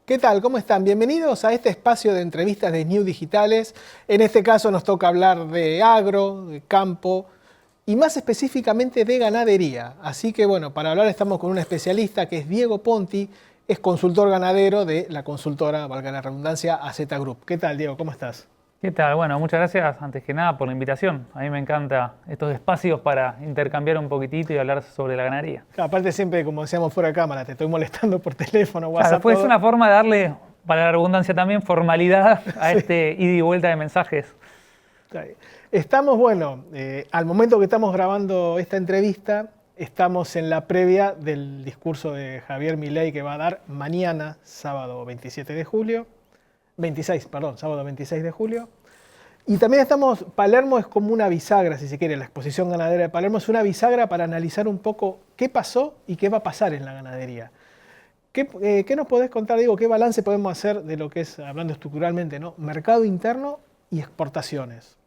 ¿Qué tal? ¿Cómo están? Bienvenidos a este espacio de entrevistas de New Digitales. En este caso nos toca hablar de agro, de campo y más específicamente de ganadería. Así que bueno, para hablar estamos con un especialista que es Diego Ponti, es consultor ganadero de la consultora, valga la redundancia, AZ Group. ¿Qué tal, Diego? ¿Cómo estás? ¿Qué tal? Bueno, muchas gracias antes que nada por la invitación. A mí me encantan estos espacios para intercambiar un poquitito y hablar sobre la ganadería. Aparte siempre, como decíamos fuera de cámara, te estoy molestando por teléfono, WhatsApp. Claro, pues es todo. una forma de darle, para la redundancia también, formalidad a Sí. este ida y vuelta de mensajes. Estamos, bueno, al momento que estamos grabando esta entrevista, estamos en la previa del discurso de Javier Milei que va a dar mañana, sábado 27 de julio, 26, perdón, sábado 26 de julio. Y también estamos, Palermo es como una bisagra, si se quiere, la exposición ganadera de Palermo es una bisagra para analizar un poco qué pasó y qué va a pasar en la ganadería. ¿Qué nos podés contar, Diego? ¿Qué balance podemos hacer de lo que es, hablando estructuralmente, ¿no? Mercado interno y exportaciones?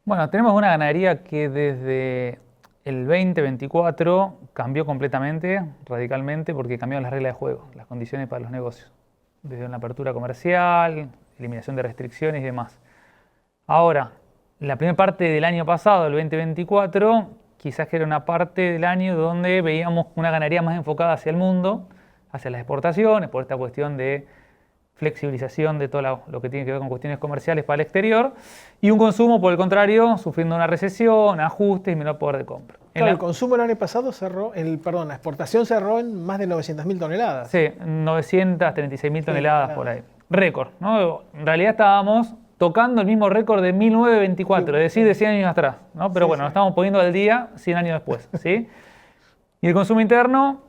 Bueno, tenemos una ganadería que desde el 2024 cambió completamente, radicalmente, porque cambiaron las reglas de juego, las condiciones para los negocios. Desde una apertura comercial, eliminación de restricciones y demás. Ahora, la primera parte del año pasado, el 2024, quizás que era una parte del año donde veíamos una ganadería más enfocada hacia el mundo, hacia las exportaciones, por esta cuestión de flexibilización de todo lo que tiene que ver con cuestiones comerciales para el exterior, y un consumo, por el contrario, sufriendo una recesión, ajustes y menor poder de compra. Claro, el consumo el año pasado cerró, la exportación cerró en más de 900.000 toneladas. Sí, 936.000 toneladas por ahí. Récord, ¿no? En realidad estábamos tocando el mismo récord de 1924, es decir, de 100 años atrás, ¿no? Pero bueno, nos estamos poniendo al día 100 años después, ¿sí? Y el consumo interno,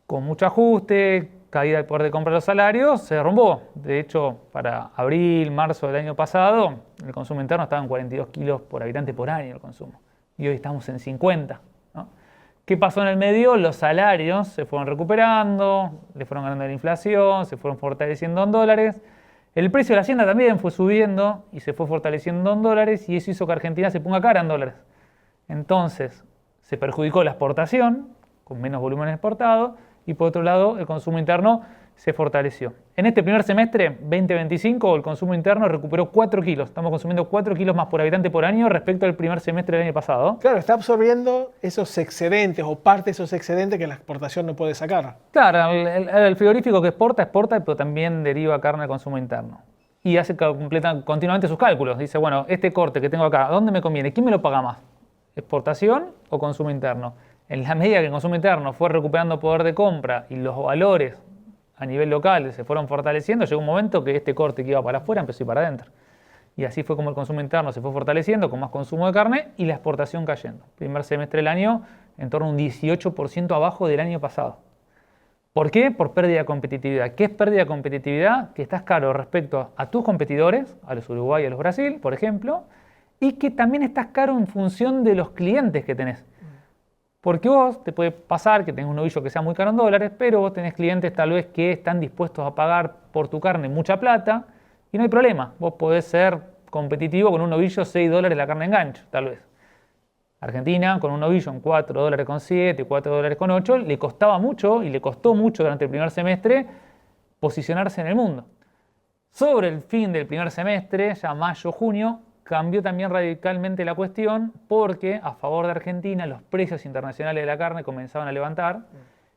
con mucho ajuste, caída del poder de compra de los salarios, se derrumbó. De hecho, para abril, marzo del año pasado, el consumo interno estaba en 42 kilos por habitante por año el consumo. Y hoy estamos en 50, ¿no? ¿Qué pasó en el medio? Los salarios se fueron recuperando, le fueron ganando la inflación, se fueron fortaleciendo en dólares. El precio de la hacienda también fue subiendo y se fue fortaleciendo en dólares y eso hizo que Argentina se ponga cara en dólares. Entonces, se perjudicó la exportación, con menos volumen exportado, y por otro lado, el consumo interno se fortaleció. En este primer semestre, 2025, el consumo interno recuperó 4 kilos. Estamos consumiendo 4 kilos más por habitante por año respecto al primer semestre del año pasado. Claro, está absorbiendo esos excedentes o parte de esos excedentes que la exportación no puede sacar. Claro, el frigorífico que exporta, pero también deriva carne al consumo interno. Y hace continuamente sus cálculos. Dice, bueno, este corte que tengo acá, ¿a dónde me conviene? ¿Quién me lo paga más? ¿Exportación o consumo interno? En la medida que el consumo interno fue recuperando poder de compra y los valores a nivel local se fueron fortaleciendo, llegó un momento que este corte que iba para afuera empezó a ir para adentro. Y así fue como el consumo interno se fue fortaleciendo con más consumo de carne y la exportación cayendo. Primer semestre del año en torno a un 18% abajo del año pasado. ¿Por qué? Por pérdida de competitividad. ¿Qué es pérdida de competitividad? Que estás caro respecto a tus competidores, a los Uruguay y a los Brasil, por ejemplo, y que también estás caro en función de los clientes que tenés. Porque vos te puede pasar que tenés un novillo que sea muy caro en dólares, pero vos tenés clientes tal vez que están dispuestos a pagar por tu carne mucha plata y no hay problema. Vos podés ser competitivo con un novillo 6 dólares la carne en gancho, tal vez. Argentina, con un novillo en 4 dólares con 7, 4 dólares con 8, le costaba mucho y le costó mucho durante el primer semestre posicionarse en el mundo. Sobre el fin del primer semestre, ya mayo, junio, cambió también radicalmente la cuestión porque a favor de Argentina los precios internacionales de la carne comenzaban a levantar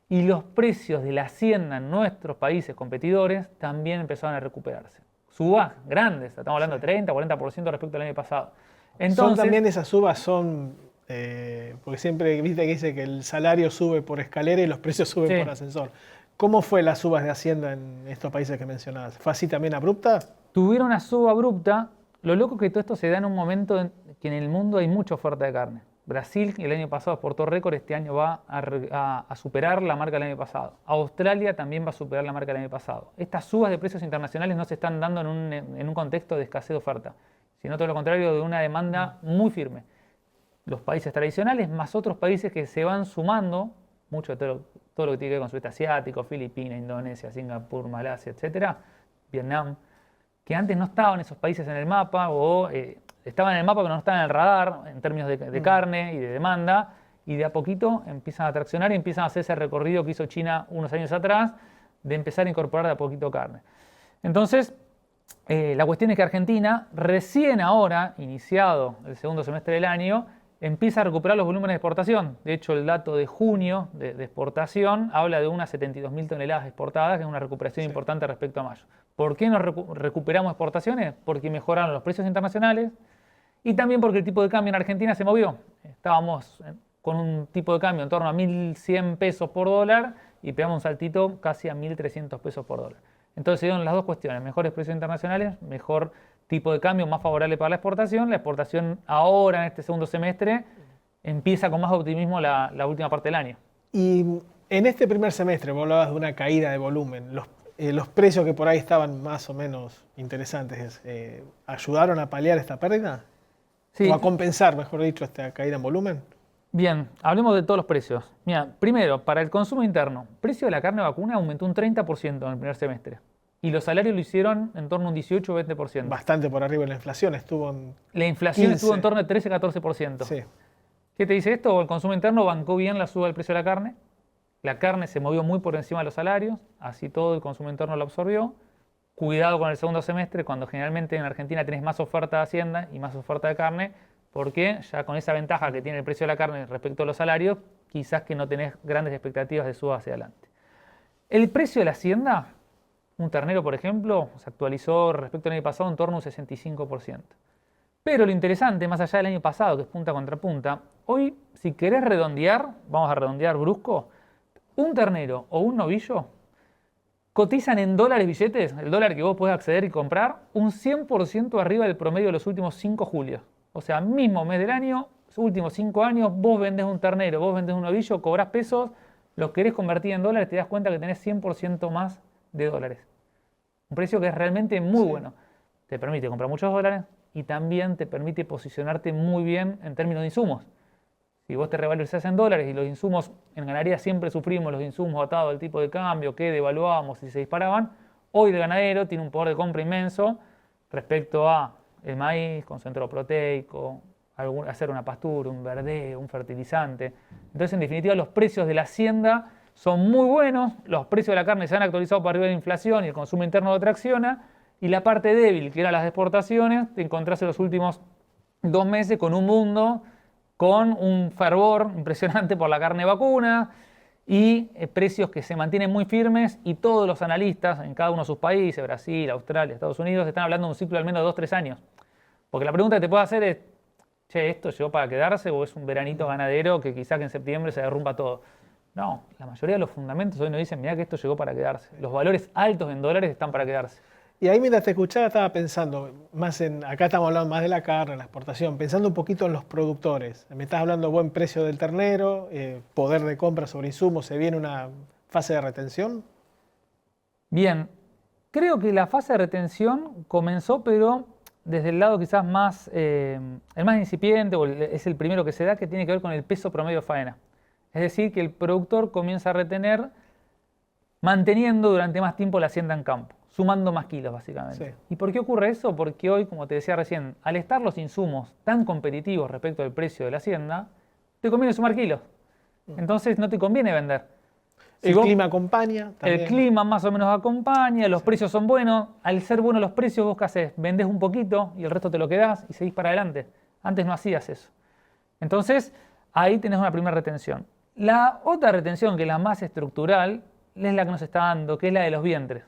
y los precios de la hacienda en nuestros países competidores también empezaron a recuperarse. Subas grandes, estamos hablando de 30, 40% respecto al año pasado. Entonces, también esas subas porque siempre viste que dice que el salario sube por escalera y los precios suben por ascensor. ¿Cómo fue las subas de hacienda en estos países que mencionabas? ¿Fue así también abrupta? Tuvieron una suba abrupta. Lo loco es que todo esto se da en un momento en que en el mundo hay mucha oferta de carne. Brasil, el año pasado exportó récord, este año va a superar la marca del año pasado. Australia también va a superar la marca del año pasado. Estas subas de precios internacionales no se están dando en un contexto de escasez de oferta, sino todo lo contrario, de una demanda muy firme. Los países tradicionales más otros países que se van sumando, mucho de todo lo que tiene que ver con sudeste asiático, Filipinas, Indonesia, Singapur, Malasia, etcétera, Vietnam, que antes no estaban esos países en el mapa o estaban en el mapa pero no estaban en el radar en términos de carne y de demanda, y de a poquito empiezan a traccionar y empiezan a hacer ese recorrido que hizo China unos años atrás, de empezar a incorporar de a poquito carne. Entonces, la cuestión es que Argentina, recién ahora, iniciado el segundo semestre del año, empieza a recuperar los volúmenes de exportación. De hecho, el dato de junio de exportación habla de unas 72.000 toneladas exportadas, que es una recuperación importante respecto a mayo. ¿Por qué nos recuperamos exportaciones? Porque mejoraron los precios internacionales y también porque el tipo de cambio en Argentina se movió. Estábamos con un tipo de cambio en torno a 1.100 pesos por dólar y pegamos un saltito casi a 1.300 pesos por dólar. Entonces se dieron las dos cuestiones, mejores precios internacionales, mejor tipo de cambio más favorable para la exportación. La exportación ahora en este segundo semestre empieza con más optimismo la última parte del año. Y en este primer semestre, vos hablabas de una caída de volumen. Los precios que por ahí estaban más o menos interesantes, ¿ayudaron a paliar esta pérdida? Sí. ¿O a compensar, mejor dicho, esta caída en volumen? Bien, hablemos de todos los precios. Mira, primero, para el consumo interno, el precio de la carne vacuna aumentó un 30% en el primer semestre. Y los salarios lo hicieron en torno a un 18 o 20%. Bastante por arriba de la inflación, estuvo en La inflación 15. estuvo en torno a 13-14%. Sí. ¿Qué te dice esto? El consumo interno bancó bien la suba del precio de la carne. La carne se movió muy por encima de los salarios, así todo el consumo interno lo absorbió. Cuidado con el segundo semestre, cuando generalmente en Argentina tenés más oferta de hacienda y más oferta de carne, porque ya con esa ventaja que tiene el precio de la carne respecto a los salarios, quizás que no tenés grandes expectativas de suba hacia adelante. El precio de la hacienda, un ternero por ejemplo, se actualizó respecto al año pasado en torno a un 65%. Pero lo interesante, más allá del año pasado, que es punta contra punta, hoy si querés redondear, vamos a redondear brusco, un ternero o un novillo cotizan en dólares billetes, el dólar que vos podés acceder y comprar, un 100% arriba del promedio de los últimos 5 julios. O sea, mismo mes del año, los últimos 5 años, vos vendés un ternero, vos vendés un novillo, cobrás pesos, los querés convertir en dólares, te das cuenta que tenés 100% más de dólares. Un precio que es realmente muy bueno. Te permite comprar muchos dólares y también te permite posicionarte muy bien en términos de insumos. Si vos te revalorizás en dólares y los insumos, en ganadería siempre sufrimos los insumos atados al tipo de cambio que devaluábamos y se disparaban, hoy el ganadero tiene un poder de compra inmenso respecto a el maíz con centro proteico, hacer una pastura, un verdeo, un fertilizante. Entonces, en definitiva, los precios de la hacienda son muy buenos, los precios de la carne se han actualizado para arriba de la inflación y el consumo interno lo tracciona, y la parte débil, que eran las exportaciones, te encontrás en los últimos 2 meses con un mundo con un fervor impresionante por la carne vacuna y precios que se mantienen muy firmes, y todos los analistas en cada uno de sus países, Brasil, Australia, Estados Unidos, están hablando de un ciclo de al menos 2-3 años. Porque la pregunta que te puedo hacer es, che, ¿esto llegó para quedarse o es un veranito ganadero que quizá que en septiembre se derrumba todo? No, la mayoría de los fundamentos hoy nos dicen, mirá que esto llegó para quedarse. Los valores altos en dólares están para quedarse. Y ahí mientras te escuchaba estaba pensando, acá estamos hablando más de la carne, la exportación, pensando un poquito en los productores. Me estás hablando de buen precio del ternero, poder de compra sobre insumos, ¿se viene una fase de retención? Bien, creo que la fase de retención comenzó, pero desde el lado quizás más, el más incipiente, o es el primero que se da, que tiene que ver con el peso promedio de faena. Es decir, que el productor comienza a retener manteniendo durante más tiempo la hacienda en campo, sumando más kilos básicamente. Sí. ¿Y por qué ocurre eso? Porque hoy, como te decía recién, al estar los insumos tan competitivos respecto al precio de la hacienda, te conviene sumar kilos. Entonces no te conviene vender. El clima acompaña también. El clima más o menos acompaña, los precios son buenos. Al ser buenos los precios, vos qué haces, vendés un poquito y el resto te lo quedás y seguís para adelante. Antes no hacías eso. Entonces, ahí tenés una primera retención. La otra retención, que es la más estructural, es la que nos está dando, que es la de los vientres.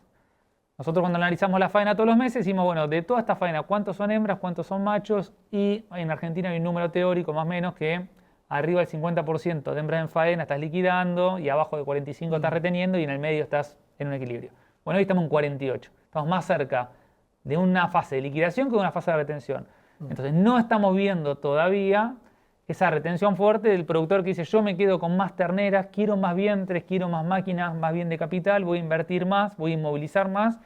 Nosotros cuando analizamos la faena todos los meses decimos, bueno, de toda esta faena, ¿cuántos son hembras, cuántos son machos? Y en Argentina hay un número teórico más o menos que arriba del 50% de hembras en faena estás liquidando y abajo de 45% estás reteniendo y en el medio estás en un equilibrio. Bueno, hoy estamos en 48%. Estamos más cerca de una fase de liquidación que de una fase de retención. Entonces no estamos viendo todavía esa retención fuerte del productor que dice, yo me quedo con más terneras, quiero más vientres, quiero más máquinas, más bien de capital, voy a invertir más, voy a inmovilizar más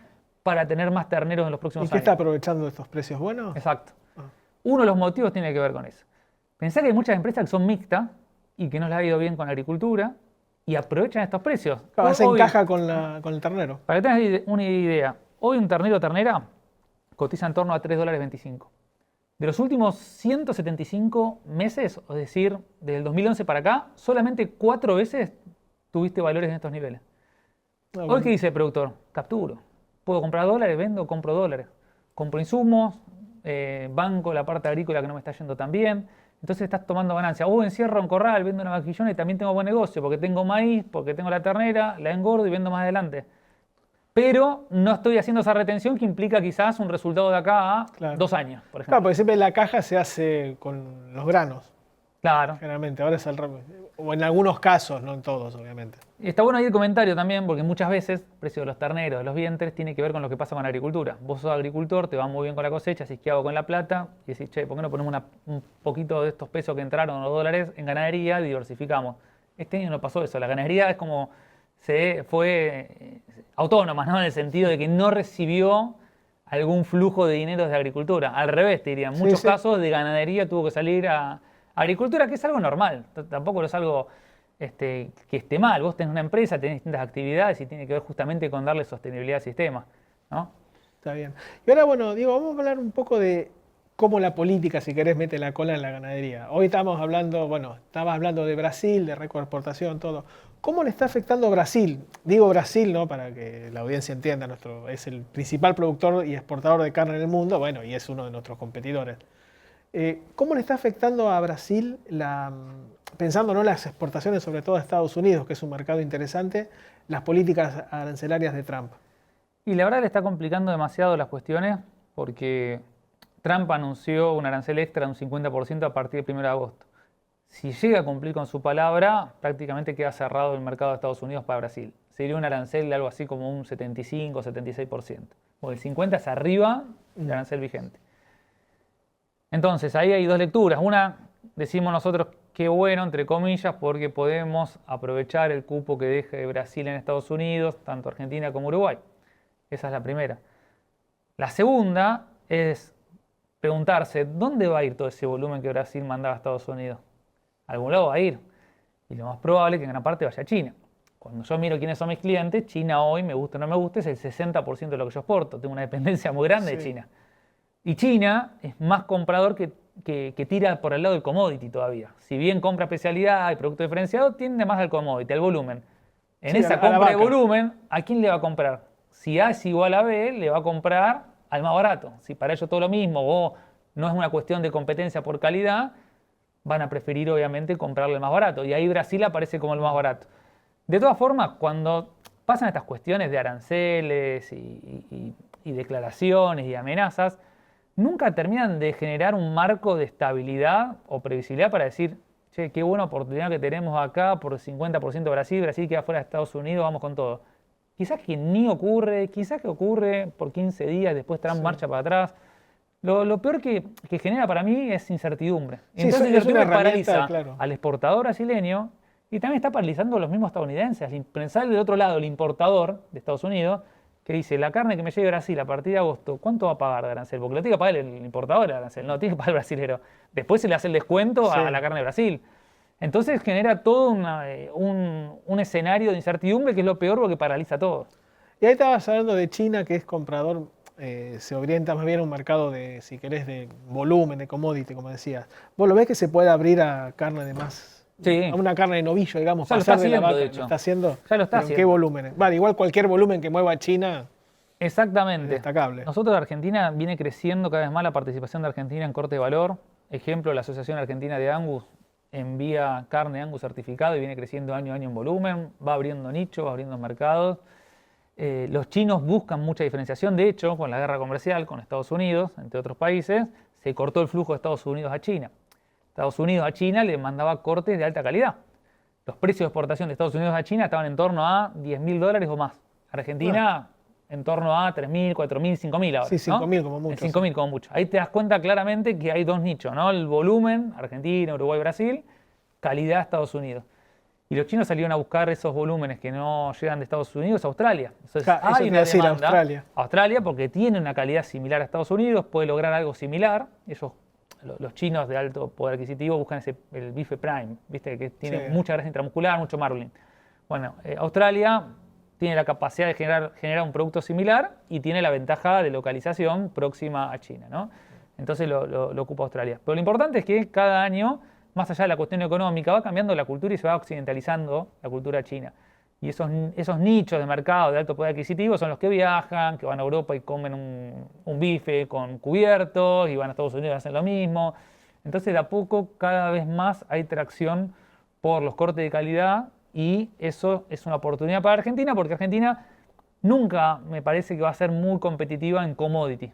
para tener más terneros en los próximos años. ¿Y qué está aprovechando estos precios buenos? Exacto. Uno de los motivos tiene que ver con eso. Pensá que hay muchas empresas que son mixtas y que no les ha ido bien con la agricultura y aprovechan estos precios. Claro, se encaja con el ternero. Para que tengas una idea, hoy un ternero o ternera cotiza en torno a $3.25. De los últimos 175 meses, es decir, desde el 2011 para acá, solamente 4 veces tuviste valores en estos niveles. Ah, Hoy, bueno. ¿qué dice el productor? Capturo. Puedo comprar dólares, vendo, compro dólares. Compro insumos, banco la parte agrícola que no me está yendo tan bien. Entonces estás tomando ganancia. Encierro un corral, vendo una vaquillona y también tengo buen negocio porque tengo maíz, porque tengo la ternera, la engordo y vendo más adelante. Pero no estoy haciendo esa retención que implica quizás un resultado de acá a Claro. 2 años, por Claro, ejemplo. porque siempre la caja se hace con los granos, Claro. generalmente. Ahora es al revés. O en algunos casos, no en todos, obviamente. Y está bueno ahí el comentario también, porque muchas veces el precio de los terneros, de los vientres, tiene que ver con lo que pasa con la agricultura. Vos sos agricultor, te va muy bien con la cosecha, así que hago con la plata, y decís, che, ¿por qué no ponemos un poquito de estos pesos que entraron, los dólares, en ganadería y diversificamos? Este año no pasó eso. La ganadería es como se fue autónoma, ¿no? En el sentido de que no recibió algún flujo de dinero desde agricultura. Al revés, te diría, en Sí, muchos sí. casos de ganadería tuvo que salir a agricultura, que es algo normal. Tampoco no es algo que esté mal. Vos tenés una empresa, tenés distintas actividades y tiene que ver justamente con darle sostenibilidad al sistema, ¿no? Está bien. Y ahora, bueno, Diego, vamos a hablar un poco de cómo la política, si querés, mete la cola en la ganadería. Hoy estamos hablando, bueno, estabas hablando de Brasil, de récord exportación, todo. ¿Cómo le está afectando a Brasil? Digo Brasil, ¿no? Para que la audiencia entienda, es el principal productor y exportador de carne en el mundo, bueno, y es uno de nuestros competidores. ¿Cómo le está afectando a Brasil, pensando ¿no? las exportaciones, sobre todo a Estados Unidos, que es un mercado interesante, las políticas arancelarias de Trump? Y la verdad le está complicando demasiado las cuestiones porque Trump anunció un arancel extra de un 50% a partir del 1 de agosto. Si llega a cumplir con su palabra, prácticamente queda cerrado el mercado de Estados Unidos para Brasil. Sería un arancel de algo así como un 75 o 76%. O el 50% es arriba del arancel vigente. Entonces, ahí hay dos lecturas. Una, decimos nosotros, qué bueno, entre comillas, porque podemos aprovechar el cupo que deje Brasil en Estados Unidos, tanto Argentina como Uruguay. Esa es la primera. La segunda es preguntarse, ¿dónde va a ir todo ese volumen que Brasil mandaba a Estados Unidos? A algún lado va a ir. Y lo más probable es que en gran parte vaya a China. Cuando yo miro quiénes son mis clientes, China hoy, me gusta o no me gusta, es el 60% de lo que yo exporto. Tengo una dependencia muy grande de China. Y China es más comprador que tira por el lado del commodity todavía. Si bien compra especialidad y producto diferenciado, tiende más al commodity, al volumen. En esa compra de volumen, ¿a quién le va a comprar? Si A es igual a B, le va a comprar al más barato. Si para ellos todo lo mismo o no es una cuestión de competencia por calidad, van a preferir obviamente comprarle el más barato. Y ahí Brasil aparece como el más barato. De todas formas, cuando pasan estas cuestiones de aranceles y declaraciones y amenazas, nunca terminan de generar un marco de estabilidad o previsibilidad para decir, che, qué buena oportunidad que tenemos acá por 50% Brasil, Brasil queda fuera de Estados Unidos, vamos con todo. Quizás que ni ocurre, quizás que ocurre por 15 días, después Trump marcha para atrás. Lo peor que genera para mí es incertidumbre. Entonces incertidumbre paraliza al exportador brasileño y también está paralizando a los mismos estadounidenses. Pensar del otro lado, el importador de Estados Unidos, que dice, la carne que me llegue a Brasil a partir de agosto, ¿cuánto va a pagar de arancel? Porque lo tiene que pagar el importador de arancel, no tiene que pagar el brasilero. Después se le hace el descuento a la carne de Brasil. Entonces genera todo un escenario de incertidumbre que es lo peor porque paraliza todo. Y ahí estabas hablando de China, que es comprador, se orienta más bien a un mercado de, si querés, de volumen, de commodity, como decías. ¿Vos lo ves que se puede abrir a carne de más? Sí. A una carne de novillo, digamos, ya pasar lo está de la haciendo, vaca. de hecho. ¿Lo está haciendo? Ya lo está ¿Pero haciendo. en qué volúmenes? Vale, igual cualquier volumen que mueva China Exactamente. es destacable. Nosotros de Argentina viene creciendo cada vez más la participación de Argentina en corte de valor. Ejemplo, la Asociación Argentina de Angus envía carne Angus certificado y viene creciendo año a año en volumen, va abriendo nichos, va abriendo mercados. Los chinos buscan mucha diferenciación. De hecho, con la guerra comercial con Estados Unidos, entre otros países, se cortó el flujo de Estados Unidos a China. Estados Unidos a China le mandaba cortes de alta calidad. Los precios de exportación de Estados Unidos a China estaban en torno a $10.000 o más. Argentina en torno a 3.000, 4.000, 5.000 ahora. Sí, 5.000 como mucho. 5.000 como mucho. Ahí te das cuenta claramente que hay dos nichos, ¿no? El volumen, Argentina, Uruguay, Brasil, calidad Estados Unidos. Y los chinos salieron a buscar esos volúmenes que no llegan de Estados Unidos a Australia. Entonces hay una demanda a Australia porque tiene una calidad similar a Estados Unidos, puede lograr algo similar. Los chinos de alto poder adquisitivo buscan el bife prime, ¿viste? Que tiene mucha grasa intramuscular, mucho marlin. Bueno, Australia tiene la capacidad de generar un producto similar y tiene la ventaja de localización próxima a China, ¿no? Entonces lo ocupa Australia. Pero lo importante es que cada año, más allá de la cuestión económica, va cambiando la cultura y se va occidentalizando la cultura china. Y esos nichos de mercado de alto poder adquisitivo son los que viajan, que van a Europa y comen un bife con cubiertos, y van a Estados Unidos y hacen lo mismo. Entonces, de a poco, cada vez más hay tracción por los cortes de calidad, y eso es una oportunidad para Argentina, porque Argentina nunca me parece que va a ser muy competitiva en commodity.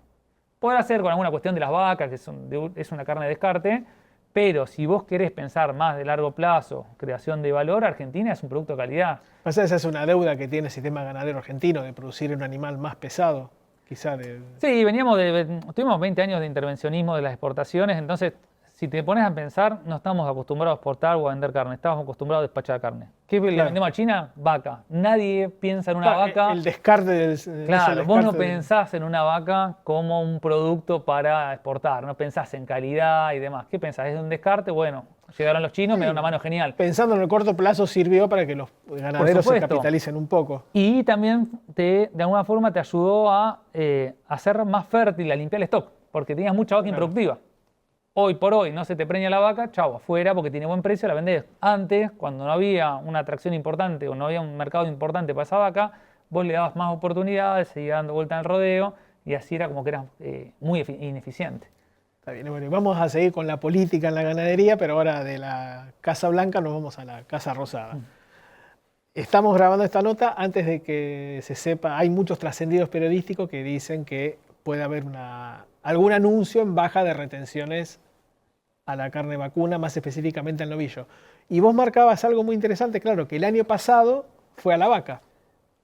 Podrá ser con alguna cuestión de las vacas, que es una carne de descarte, pero si vos querés pensar más de largo plazo, creación de valor, Argentina es un producto de calidad. Pasa, esa es una deuda que tiene el sistema ganadero argentino de producir un animal más pesado, quizá Sí, tuvimos 20 años de intervencionismo de las exportaciones, entonces si te pones a pensar, no estamos acostumbrados a exportar o a vender carne, estamos acostumbrados a despachar carne. ¿Qué le vendemos a China? Vaca. Nadie piensa en una vaca. El descarte Claro, vos no pensás en una vaca como un producto para exportar, no pensás en calidad y demás. ¿Qué pensás? ¿Es un descarte? Bueno, llegaron los chinos, me da una mano genial. Pensando en el corto plazo sirvió para que los ganaderos se capitalicen un poco. Y también de alguna forma te ayudó a hacer más fértil, a limpiar el stock, porque tenías mucha vaca improductiva. Hoy por hoy no se te preña la vaca, chau, afuera, porque tiene buen precio, la vendés. Antes, cuando no había una atracción importante o no había un mercado importante para esa vaca, vos le dabas más oportunidades, seguías dando vuelta en el rodeo, y así era como que eras muy ineficiente. Está bien, bueno, vamos a seguir con la política en la ganadería, pero ahora de la Casa Blanca nos vamos a la Casa Rosada. Estamos grabando esta nota antes de que se sepa, hay muchos trascendidos periodísticos que dicen que puede haber algún anuncio en baja de retenciones a la carne vacuna, más específicamente al novillo. Y vos marcabas algo muy interesante, claro, que el año pasado fue a la vaca.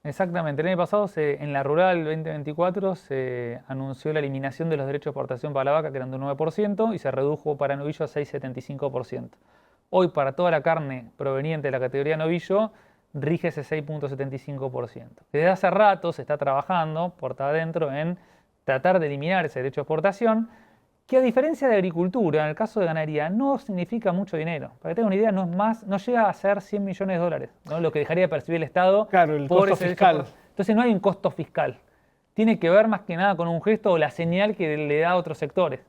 Exactamente, el año pasado en la Rural 2024 se anunció la eliminación de los derechos de exportación para la vaca, que eran de un 9%, y se redujo para novillo a 6,75%. Hoy, para toda la carne proveniente de la categoría novillo, rige ese 6,75%. Desde hace rato se está trabajando, puerta adentro, en tratar de eliminar ese derecho de exportación, que a diferencia de agricultura, en el caso de ganadería, no significa mucho dinero. Para que tengan una idea, no llega a ser 100 millones de dólares, ¿no? Lo que dejaría de percibir el Estado por el costo fiscal. Entonces no hay un costo fiscal. Tiene que ver más que nada con un gesto o la señal que le da a otros sectores.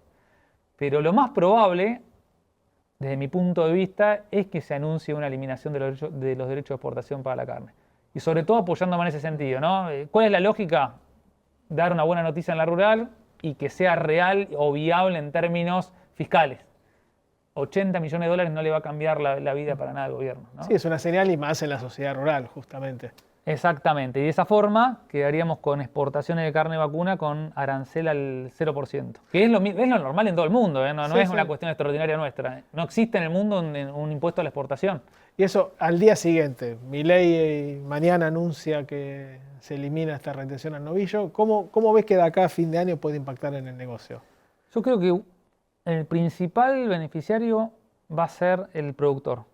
Pero lo más probable, desde mi punto de vista, es que se anuncie una eliminación de los derechos de exportación para la carne. Y sobre todo apoyándome en ese sentido, ¿no? ¿Cuál es la lógica? Dar una buena noticia en la rural y que sea real o viable en términos fiscales. 80 millones de dólares no le va a cambiar la vida para nada al gobierno, ¿no? Sí, es una señal, y más en la sociedad rural, justamente. Exactamente, y de esa forma quedaríamos con exportaciones de carne vacuna con arancel al 0%, que es lo normal en todo el mundo, ¿eh? No es una cuestión extraordinaria nuestra. No existe en el mundo un impuesto a la exportación. Y eso al día siguiente. Milei mañana anuncia que se elimina esta retención al novillo. ¿Cómo ves que de acá a fin de año puede impactar en el negocio? Yo creo que el principal beneficiario va a ser el productor,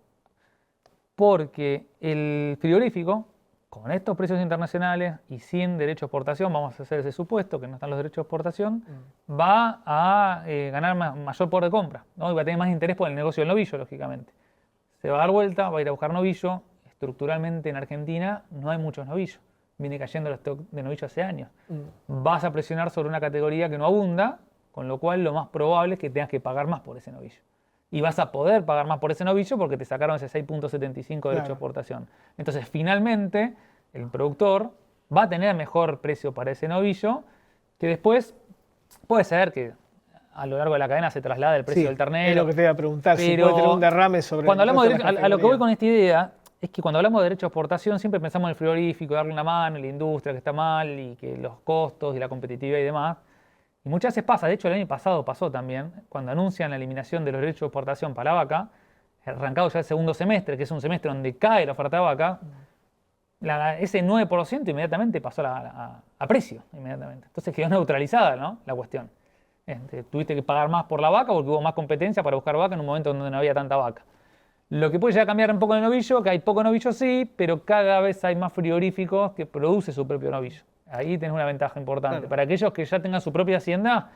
porque el frigorífico, con estos precios internacionales y sin derecho de exportación, vamos a hacer ese supuesto que no están los derechos de exportación, va a ganar mayor poder de compra, ¿no? Y va a tener más interés por el negocio del novillo, lógicamente. Se va a dar vuelta, va a ir a buscar novillo. Estructuralmente en Argentina no hay muchos novillos. Viene cayendo el stock de novillo hace años. Vas a presionar sobre una categoría que no abunda, con lo cual lo más probable es que tengas que pagar más por ese novillo. Y vas a poder pagar más por ese novillo porque te sacaron ese 6,75 de derecho de exportación. Entonces, finalmente, el productor va a tener mejor precio para ese novillo, que después puede ser que a lo largo de la cadena se traslade el precio del ternero. Es lo que te iba a preguntar, si puede tener un derrame sobre cuando hablamos a lo que voy con esta idea es que cuando hablamos de derecho de exportación siempre pensamos en el frigorífico, darle una mano, en la industria que está mal y que los costos y la competitividad y demás. Y muchas veces pasa, de hecho el año pasado pasó también, cuando anuncian la eliminación de los derechos de exportación para la vaca, arrancado ya el segundo semestre, que es un semestre donde cae la oferta de vaca, ese 9% inmediatamente pasó a precio, inmediatamente. Entonces quedó neutralizada, ¿no?, la cuestión. Tuviste que pagar más por la vaca porque hubo más competencia para buscar vaca en un momento donde no había tanta vaca. Lo que puede llegar a cambiar un poco el novillo, que hay poco novillo sí, pero cada vez hay más frigoríficos que producen su propio novillo. Ahí tenés una ventaja importante. Claro. Para aquellos que ya tengan su propia hacienda,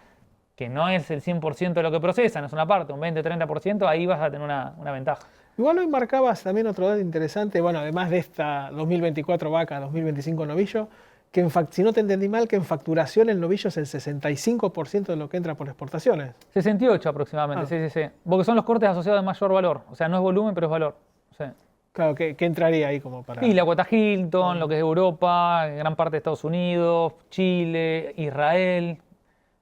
que no es el 100% de lo que procesan, es una parte, un 20-30%, ahí vas a tener una ventaja. Igual hoy marcabas también otro dato interesante, bueno, además de esta 2024 vaca, 2025 novillo, que si no te entendí mal, que en facturación el novillo es el 65% de lo que entra por exportaciones. 68 aproximadamente, sí. Porque son los cortes asociados de mayor valor. O sea, no es volumen, pero es valor. Sí. Claro, ¿qué entraría ahí como para...? Y la cuota Hilton, lo que es Europa, gran parte de Estados Unidos, Chile, Israel.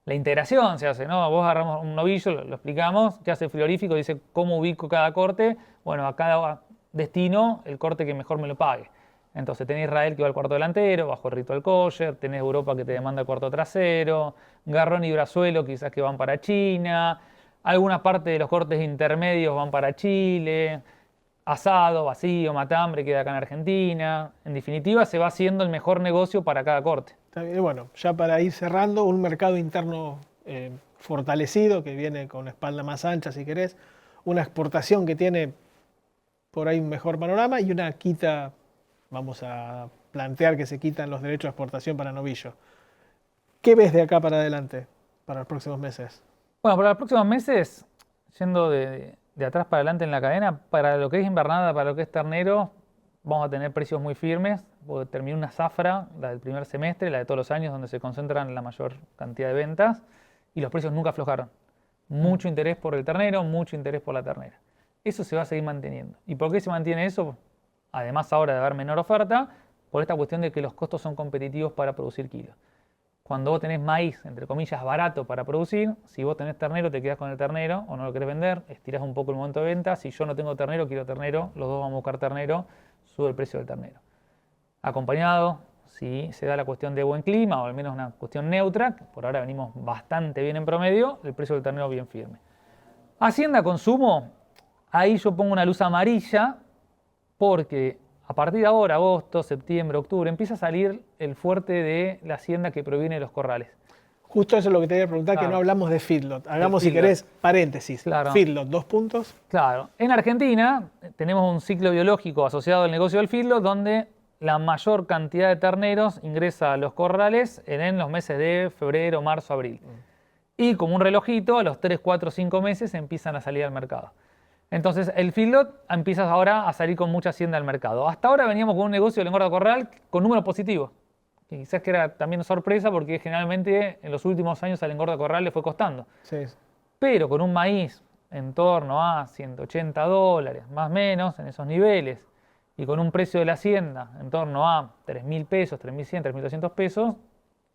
La integración se hace, ¿no? Vos agarramos un novillo, lo explicamos, te hace el frigorífico, dice cómo ubico cada corte. Bueno, a cada destino el corte que mejor me lo pague. Entonces tenés Israel que va al cuarto delantero, bajo el ritual kosher, tenés Europa que te demanda el cuarto trasero, Garrón y Brazuelo quizás que van para China, alguna parte de los cortes intermedios van para Chile, asado, vacío, matambre queda acá en Argentina. En definitiva, se va haciendo el mejor negocio para cada corte. Está bien. Bueno, ya para ir cerrando, un mercado interno fortalecido que viene con espalda más ancha, si querés, una exportación que tiene por ahí un mejor panorama y una quita, vamos a plantear que se quitan los derechos de exportación para novillo. ¿Qué ves de acá para adelante, para los próximos meses? Bueno, para los próximos meses, yendo de atrás para adelante en la cadena, para lo que es invernada, para lo que es ternero, vamos a tener precios muy firmes, porque terminó una zafra, la del primer semestre, la de todos los años, donde se concentran la mayor cantidad de ventas, y los precios nunca aflojaron. Mucho interés por el ternero, mucho interés por la ternera. Eso se va a seguir manteniendo. ¿Y por qué se mantiene eso? Además ahora de haber menor oferta, por esta cuestión de que los costos son competitivos para producir kilos. Cuando vos tenés maíz, entre comillas, barato para producir, si vos tenés ternero, te quedás con el ternero o no lo querés vender, estirás un poco el momento de venta. Si yo no tengo ternero, quiero ternero, los dos vamos a buscar ternero, sube el precio del ternero. Acompañado, si se da la cuestión de buen clima o al menos una cuestión neutra, que por ahora venimos bastante bien en promedio, el precio del ternero bien firme. Hacienda consumo, ahí yo pongo una luz amarilla porque a partir de ahora, agosto, septiembre, octubre, empieza a salir el fuerte de la hacienda que proviene de los corrales. Justo eso es lo que te iba a preguntar, claro. Que no hablamos de feedlot. Hagamos, si querés, paréntesis. Claro. Feedlot, 2 puntos. Claro. En Argentina tenemos un ciclo biológico asociado al negocio del feedlot donde la mayor cantidad de terneros ingresa a los corrales en los meses de febrero, marzo, abril. Y como un relojito, a los 3, 4, 5 meses empiezan a salir al mercado. Entonces el feedlot empieza ahora a salir con mucha hacienda al mercado. Hasta ahora veníamos con un negocio del engorda corral con números positivos. Que quizás que era también sorpresa porque generalmente en los últimos años al engorda corral le fue costando. Sí. Pero con un maíz en torno a $180, más o menos, en esos niveles, y con un precio de la hacienda en torno a 3.000 pesos, 3.100, 3.200 pesos,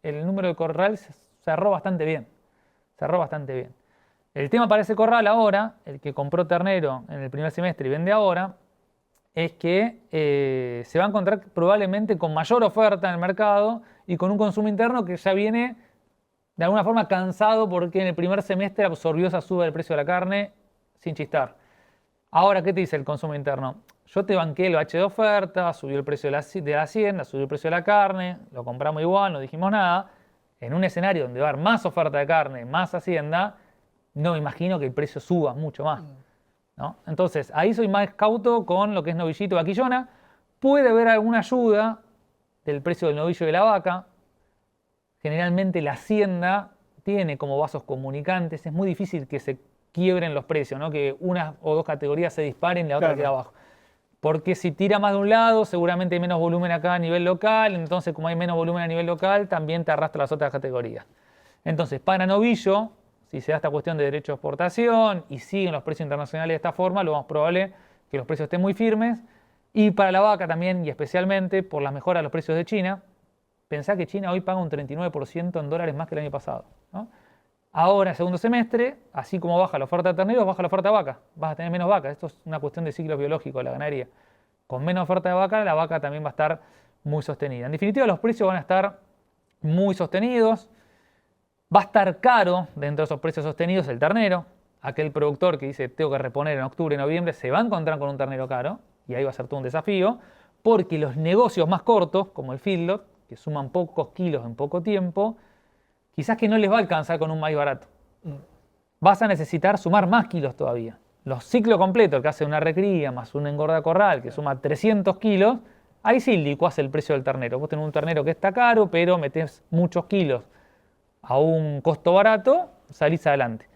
el número de corral cerró bastante bien. Cerró bastante bien. El tema para ese corral ahora, el que compró ternero en el primer semestre y vende ahora, es que se va a encontrar probablemente con mayor oferta en el mercado y con un consumo interno que ya viene de alguna forma cansado porque en el primer semestre absorbió esa suba del precio de la carne sin chistar. Ahora, ¿qué te dice el consumo interno? Yo te banqué el bache de oferta, subió el precio de la hacienda, subió el precio de la carne, lo compramos igual, no dijimos nada. En un escenario donde va a haber más oferta de carne, más hacienda, no me imagino que el precio suba mucho más, ¿no? Entonces, ahí soy más cauto con lo que es novillito y vaquillona. Puede haber alguna ayuda del precio del novillo y de la vaca. Generalmente la hacienda tiene como vasos comunicantes. Es muy difícil que se quiebren los precios, ¿no? Que una o dos categorías se disparen y la otra queda abajo. Porque si tira más de un lado, seguramente hay menos volumen acá a nivel local. Entonces, como hay menos volumen a nivel local, también te arrastra las otras categorías. Entonces, para novillo, si se da esta cuestión de derecho de exportación y siguen los precios internacionales de esta forma, lo más probable es que los precios estén muy firmes. Y para la vaca también, y especialmente por las mejoras de los precios de China. Pensá que China hoy paga un 39% en dólares más que el año pasado, ¿no? Ahora, segundo semestre, así como baja la oferta de terneros, baja la oferta de vaca. Vas a tener menos vacas. Esto es una cuestión de ciclo biológico de la ganadería. Con menos oferta de vaca, la vaca también va a estar muy sostenida. En definitiva, los precios van a estar muy sostenidos. Va a estar caro dentro de esos precios sostenidos el ternero. Aquel productor que dice tengo que reponer en octubre, noviembre, se va a encontrar con un ternero caro. Y ahí va a ser todo un desafío. Porque los negocios más cortos, como el feedlot, que suman pocos kilos en poco tiempo, quizás que no les va a alcanzar con un maíz barato. Vas a necesitar sumar más kilos todavía. Los ciclos completos, el que hace una recría más un engorda corral, que suma 300 kilos, ahí sí licuás el precio del ternero. Vos tenés un ternero que está caro, pero metés muchos kilos a un costo barato, salís adelante.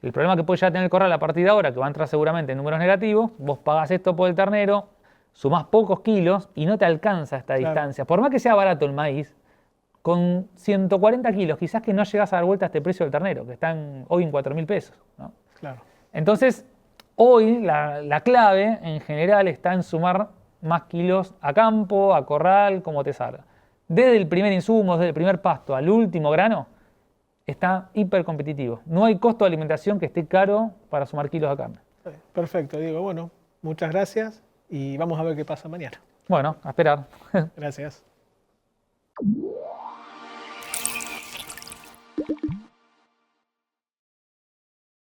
El problema que puede ya tener el corral a partir de ahora, que va a entrar seguramente en números negativos, vos pagás esto por el ternero, sumás pocos kilos y no te alcanza esta distancia. Por más que sea barato el maíz, con 140 kilos, quizás que no llegás a dar vuelta a este precio del ternero, que están hoy en 4.000 pesos, ¿no? Claro. Entonces, Hoy la clave en general está en sumar más kilos a campo, a corral, como te salga. Desde el primer insumo, desde el primer pasto al último grano, está hiper competitivo. No hay costo de alimentación que esté caro para sumar kilos a carne. Perfecto, Diego. Bueno, muchas gracias y vamos a ver qué pasa mañana. Bueno, a esperar. Gracias.